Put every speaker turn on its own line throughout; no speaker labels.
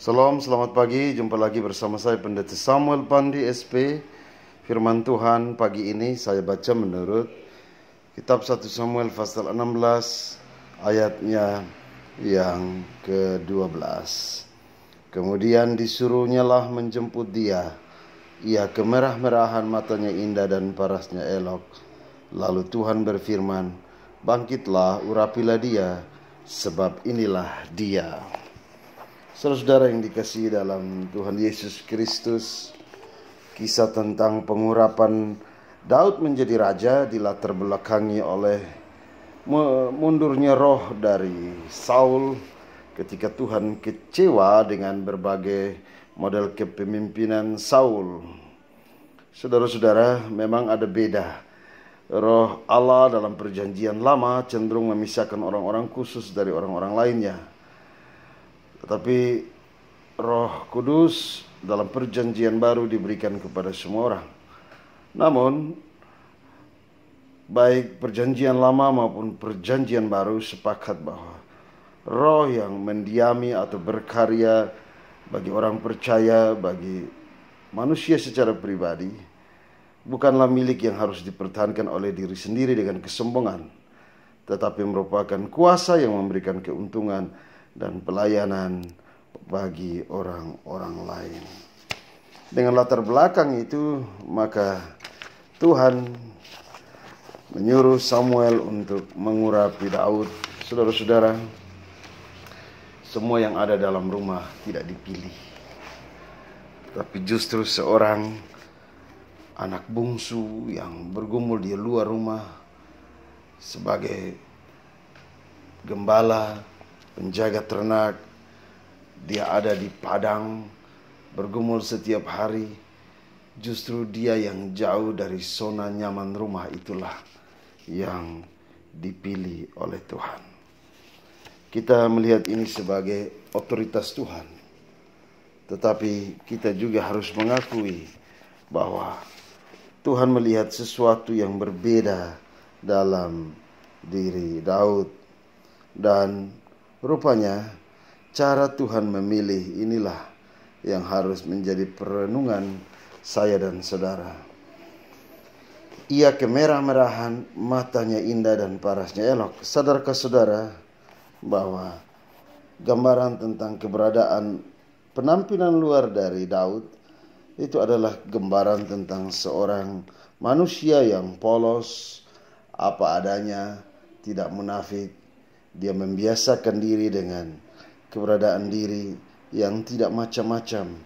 Salam, selamat pagi. Jumpa lagi bersama saya Pendeta Samuel Pandi SP. Firman Tuhan pagi ini saya baca menurut Kitab 1 Samuel pasal 16 ayatnya yang ke-12. Kemudian disuruhnyalah menjemput dia. Ia kemerah-merahan, matanya indah dan parasnya elok. Lalu Tuhan berfirman, "Bangkitlah, urapilah dia, sebab inilah dia." Saudara-saudara yang dikasihi dalam Tuhan Yesus Kristus, kisah tentang pengurapan Daud menjadi raja dilatar belakangi oleh mundurnya roh dari Saul ketika Tuhan kecewa dengan berbagai model kepemimpinan Saul. Saudara-saudara, memang ada beda. Roh Allah dalam perjanjian lama cenderung memisahkan orang-orang khusus dari orang-orang lainnya. Tetapi Roh Kudus dalam perjanjian baru diberikan kepada semua orang. Namun, baik perjanjian lama maupun perjanjian baru sepakat bahwa roh yang mendiami atau berkarya bagi orang percaya, bagi manusia secara pribadi, bukanlah milik yang harus dipertahankan oleh diri sendiri dengan kesombongan, tetapi merupakan kuasa yang memberikan keuntungan dan pelayanan bagi orang-orang lain. Dengan latar belakang itu, maka Tuhan menyuruh Samuel untuk mengurapi Daud. Saudara-saudara, semua yang ada dalam rumah tidak dipilih, tapi justru seorang anak bungsu yang bergumul di luar rumah sebagai gembala, penjaga ternak. Dia ada di padang bergumul setiap hari. Justru dia yang jauh dari zona nyaman rumah itulah yang dipilih oleh Tuhan. Kita melihat ini sebagai otoritas Tuhan, tetapi kita juga harus mengakui bahwa Tuhan melihat sesuatu yang berbeda dalam diri Daud. Dan rupanya cara Tuhan memilih inilah yang harus menjadi perenungan saya dan saudara. Ia kemerah-merahan, matanya indah dan parasnya elok. Sadarkah saudara bahwa gambaran tentang keberadaan penampilan luar dari Daud itu adalah gambaran tentang seorang manusia yang polos, apa adanya, tidak munafik. Dia membiasakan diri dengan keberadaan diri yang tidak macam-macam.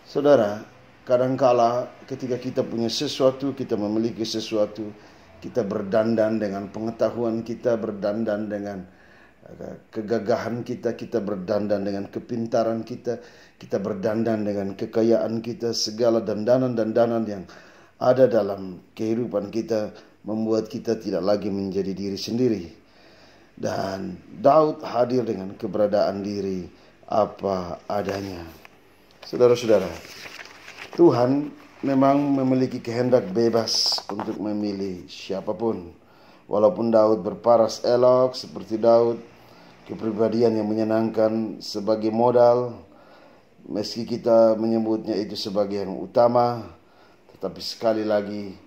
Saudara, kadangkala ketika kita punya sesuatu, kita memiliki sesuatu, kita berdandan dengan pengetahuan kita, berdandan dengan kegagahan kita, kita berdandan dengan kepintaran kita, kita berdandan dengan kekayaan kita, segala dandanan-dandanan yang ada dalam kehidupan kita membuat kita tidak lagi menjadi diri sendiri. Dan Daud hadir dengan keberadaan diri apa adanya. Saudara-saudara, Tuhan memang memiliki kehendak bebas untuk memilih siapapun. Walaupun Daud berparas elok seperti Daud, kepribadian yang menyenangkan sebagai modal, meski kita menyebutnya itu sebagai yang utama, tetapi sekali lagi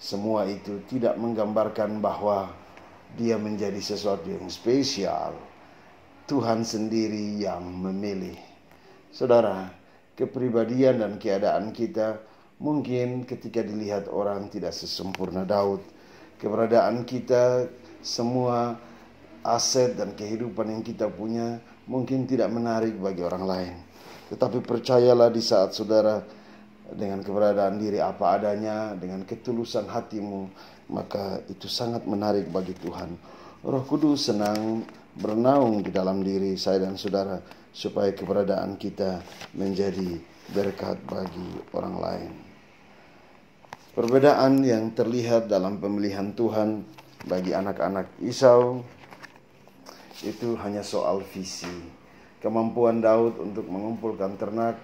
semua itu tidak menggambarkan bahwa dia menjadi sesuatu yang spesial. Tuhan sendiri yang memilih. Saudara, kepribadian dan keadaan kita mungkin ketika dilihat orang tidak sesempurna Daud. Keberadaan kita, semua aset dan kehidupan yang kita punya mungkin tidak menarik bagi orang lain. Tetapi percayalah, di saat saudara dengan keberadaan diri apa adanya, dengan ketulusan hatimu, maka itu sangat menarik bagi Tuhan. Roh Kudus senang bernaung di dalam diri saya dan saudara, supaya keberadaan kita menjadi berkat bagi orang lain. Perbedaan yang terlihat dalam pemilihan Tuhan bagi anak-anak Esau itu hanya soal visi. Kemampuan Daud untuk mengumpulkan ternak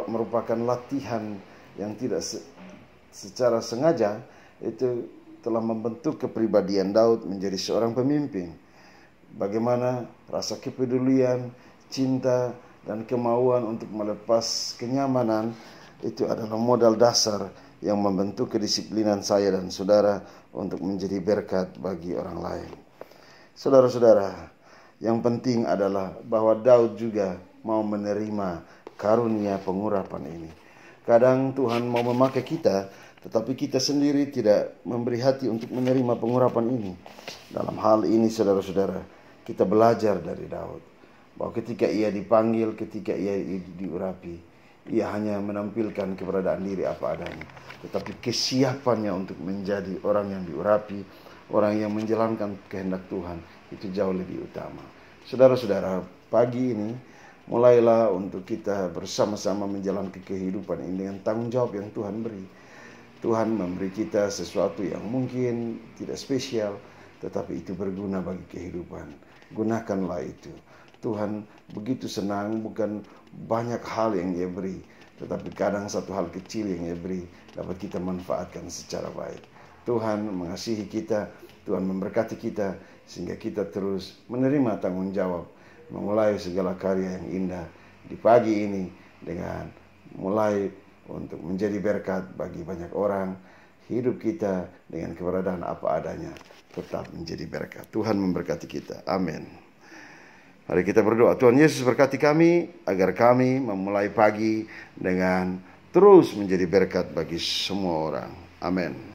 merupakan latihan yang tidak secara sengaja itu telah membentuk kepribadian Daud menjadi seorang pemimpin. Bagaimana rasa kepedulian, cinta dan kemauan untuk melepas kenyamanan itu adalah modal dasar yang membentuk kedisiplinan saya dan saudara untuk menjadi berkat bagi orang lain. Saudara-saudara, yang penting adalah bahwa Daud juga mau menerima karunia pengurapan ini. Kadang Tuhan mau memakai kita, tetapi kita sendiri tidak memberi hati untuk menerima pengurapan ini. Dalam hal ini, saudara-saudara, kita belajar dari Daud, bahwa ketika ia dipanggil, ketika ia diurapi, ia hanya menampilkan keberadaan diri apa adanya. Tetapi kesiapannya untuk menjadi orang yang diurapi, orang yang menjalankan kehendak Tuhan, itu jauh lebih utama. Saudara-saudara, pagi ini mulailah untuk kita bersama-sama menjalankan kehidupan ini dengan tanggung jawab yang Tuhan beri. Tuhan memberi kita sesuatu yang mungkin tidak spesial, tetapi itu berguna bagi kehidupan. Gunakanlah itu. Tuhan begitu senang, bukan banyak hal yang Ia beri, tetapi kadang satu hal kecil yang Ia beri dapat kita manfaatkan secara baik. Tuhan mengasihi kita, Tuhan memberkati kita, sehingga kita terus menerima tanggung jawab, memulai segala karya yang indah di pagi ini dengan mulai untuk menjadi berkat bagi banyak orang. Hidup kita dengan keberadaan apa adanya tetap menjadi berkat. Tuhan memberkati kita. Amin. Mari kita berdoa. Tuhan Yesus berkati kami agar kami memulai pagi dengan terus menjadi berkat bagi semua orang. Amin.